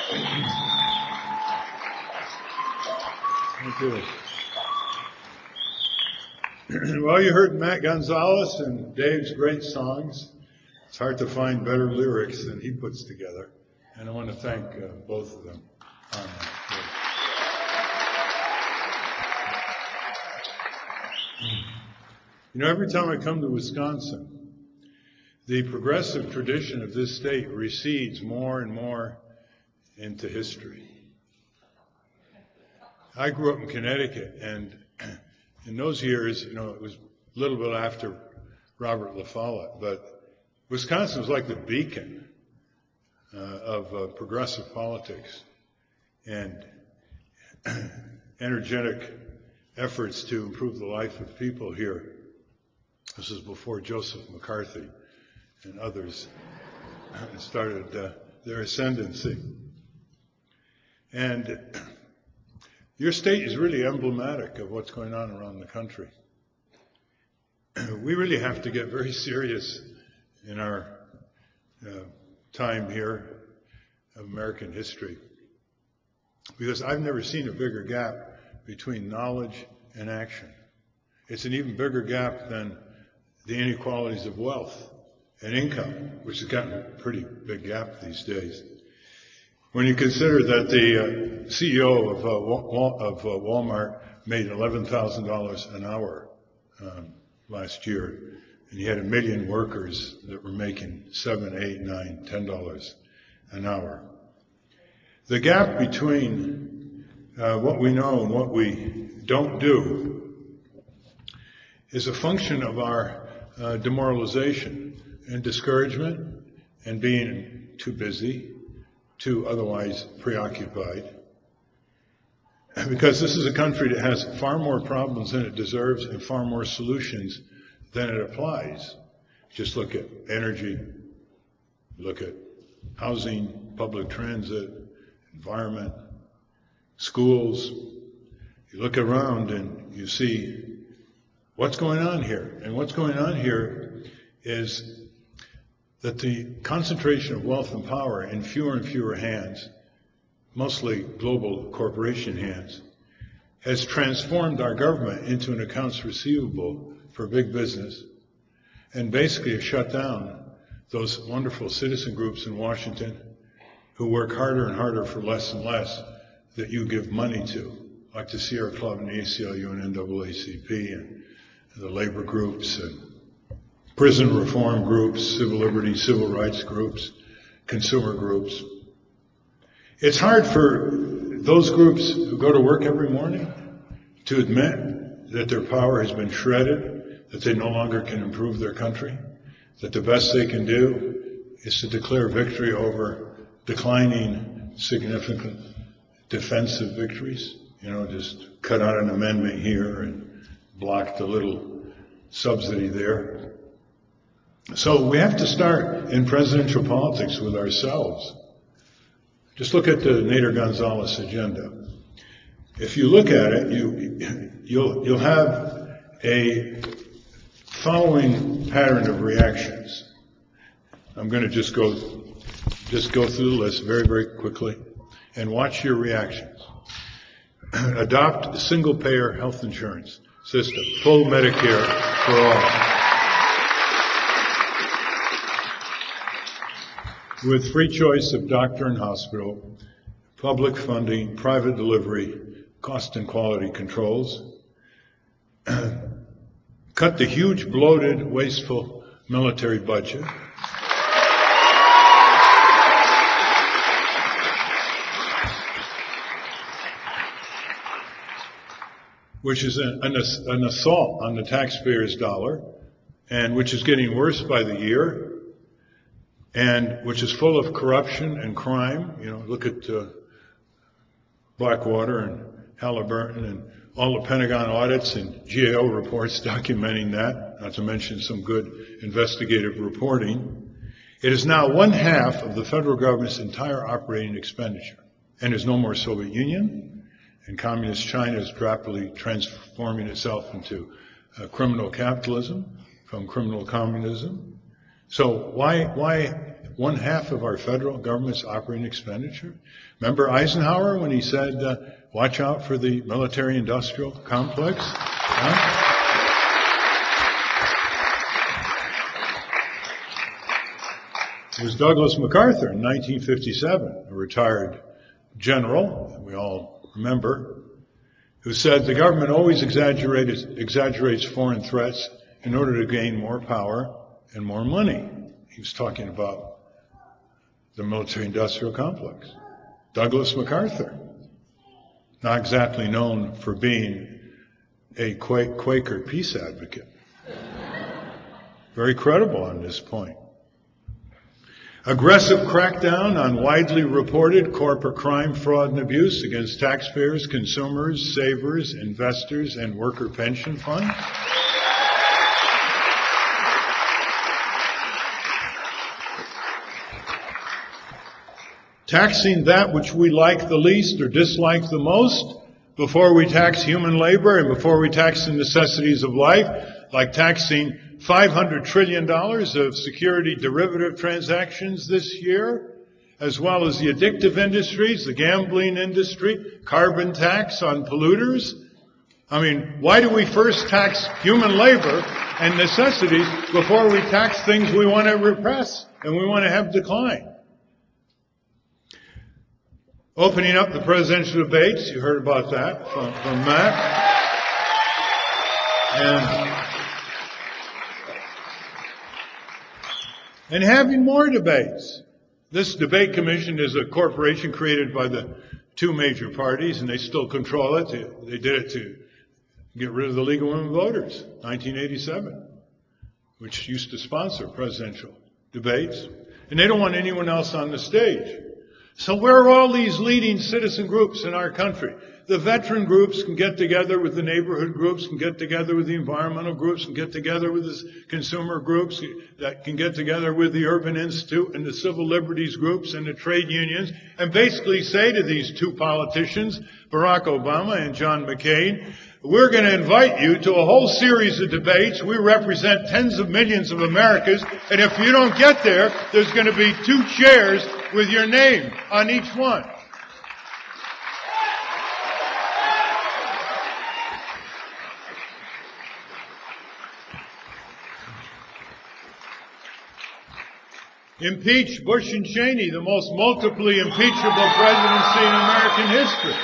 Thank you. Well, you heard Matt Gonzalez and Dave's great songs. It's hard to find better lyrics than he puts together. And I want to thank both of them on that. You know, every time I come to Wisconsin, the progressive tradition of this state recedes more and more into history. I grew up in Connecticut, and in those years, you know, it was a little bit after Robert La Follette, but Wisconsin was like the beacon of progressive politics and energetic efforts to improve the life of people here. This is before Joseph McCarthy and others started their ascendancy. And your state is really emblematic of what's going on around the country. We really have to get very serious in our time here of American history, because I've never seen a bigger gap between knowledge and action. It's an even bigger gap than the inequalities of wealth and income, which has gotten a pretty big gap these days. When you consider that the CEO of Walmart made $11,000 an hour last year, and he had 1 million workers that were making $7, $8, $9, $10 an hour. The gap between what we know and what we don't do is a function of our demoralization and discouragement and being too busy, too otherwise preoccupied. Because this is a country that has far more problems than it deserves and far more solutions than it applies. Just look at energy, look at housing, public transit, environment, schools. You look around and you see what's going on here. And what's going on here is that the concentration of wealth and power in fewer and fewer hands, mostly global corporation hands, has transformed our government into an accounts receivable for big business, and basically has shut down those wonderful citizen groups in Washington who work harder and harder for less and less that you give money to, like the Sierra Club and the ACLU and NAACP and the labor groups and prison reform groups, civil liberties, civil rights groups, consumer groups. It's hard for those groups who go to work every morning to admit that their power has been shredded, that they no longer can improve their country, that the best they can do is to declare victory over declining significant defensive victories. You know, just cut out an amendment here and block the little subsidy there. So we have to start in presidential politics with ourselves. Just look at the Nader Gonzalez agenda. If you look at it, you'll have a following pattern of reactions. I'm going to just go through the list very, very quickly and watch your reactions. Adopt a single-payer health insurance system, full Medicare for all, with free choice of doctor and hospital, public funding, private delivery, cost and quality controls. Cut the huge, bloated, wasteful military budget. Which is an assault on the taxpayer's dollar, and which is getting worse by the year, and which is full of corruption and crime. You know, look at Blackwater and Halliburton and all the Pentagon audits and GAO reports documenting that, not to mention some good investigative reporting. It is now 1/2 of the federal government's entire operating expenditure, and there's no more Soviet Union. And communist China is rapidly transforming itself into criminal capitalism from criminal communism. So why 1/2 of our federal government's operating expenditure. Remember Eisenhower when he said, watch out for the military-industrial complex? Huh? It was Douglas MacArthur in 1957, a retired general, that we all remember, who said the government always exaggerates foreign threats in order to gain more power and more money. He was talking about the military-industrial complex. Douglas MacArthur, not exactly known for being a Quaker peace advocate. Very credible on this point. Aggressive crackdown on widely reported corporate crime, fraud, and abuse against taxpayers, consumers, savers, investors, and worker pension funds. Taxing that which we like the least or dislike the most before we tax human labor and before we tax the necessities of life, like taxing $500 trillion of security derivative transactions this year, as well as the addictive industries, the gambling industry, carbon tax on polluters. I mean, why do we first tax human labor and necessities before we tax things we want to repress and we want to have decline? Opening up the presidential debates, you heard about that from Matt. And having more debates. This debate commission is a corporation created by the two major parties, and they still control it. They did it to get rid of the League of Women Voters, 1987, which used to sponsor presidential debates. And they don't want anyone else on the stage. So where are all these leading citizen groups in our country? The veteran groups can get together with the neighborhood groups, can get together with the environmental groups, can get together with the consumer groups, that can get together with the Urban Institute and the civil liberties groups and the trade unions, and basically say to these two politicians, Barack Obama and John McCain, we're going to invite you to a whole series of debates. We represent tens of millions of Americans, and if you don't get there, there's going to be 2 chairs with your name on each one. Impeach Bush and Cheney, the most multiply impeachable presidency in American history.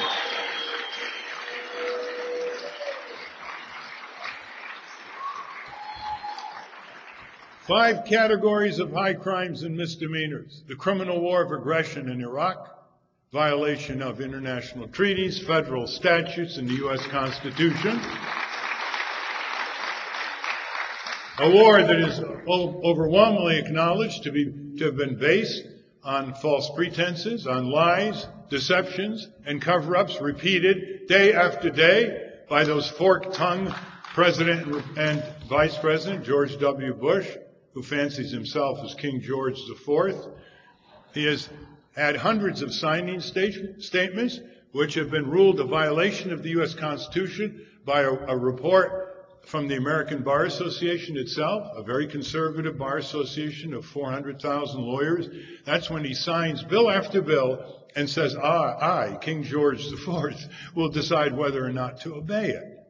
Five categories of high crimes and misdemeanors: the criminal war of aggression in Iraq, violation of international treaties, federal statutes, and the U.S. Constitution. A war that is overwhelmingly acknowledged to have been based on false pretenses, on lies, deceptions, and cover-ups repeated day after day by those fork-tongued President and Vice President George W. Bush, who fancies himself as King George IV. He has had hundreds of signing statements which have been ruled a violation of the U.S. Constitution by a report from the American Bar Association itself, a very conservative bar association of 400,000 lawyers. That's when he signs bill after bill and says, I, King George IV, will decide whether or not to obey it.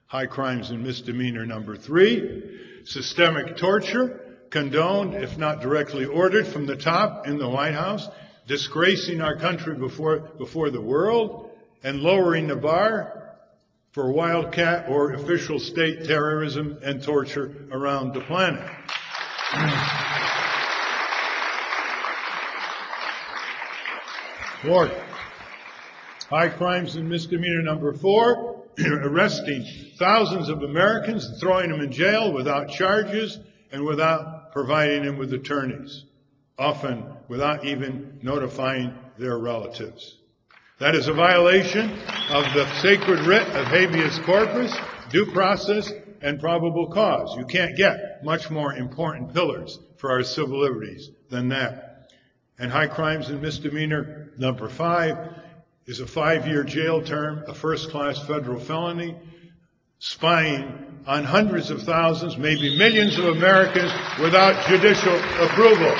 High crimes and misdemeanor number 3, systemic torture, condoned, if not directly ordered from the top in the White House, disgracing our country before the world, and lowering the bar for wildcat or official state terrorism and torture around the planet. Fourth, high crimes and misdemeanor number 4, arresting thousands of Americans and throwing them in jail without charges and without providing them with attorneys, often without even notifying their relatives. That is a violation of the sacred writ of habeas corpus, due process, and probable cause. You can't get much more important pillars for our civil liberties than that. And high crimes and misdemeanor number 5 is a 5-year jail term, a first-class federal felony, spying on hundreds of thousands, maybe millions of Americans without judicial approval.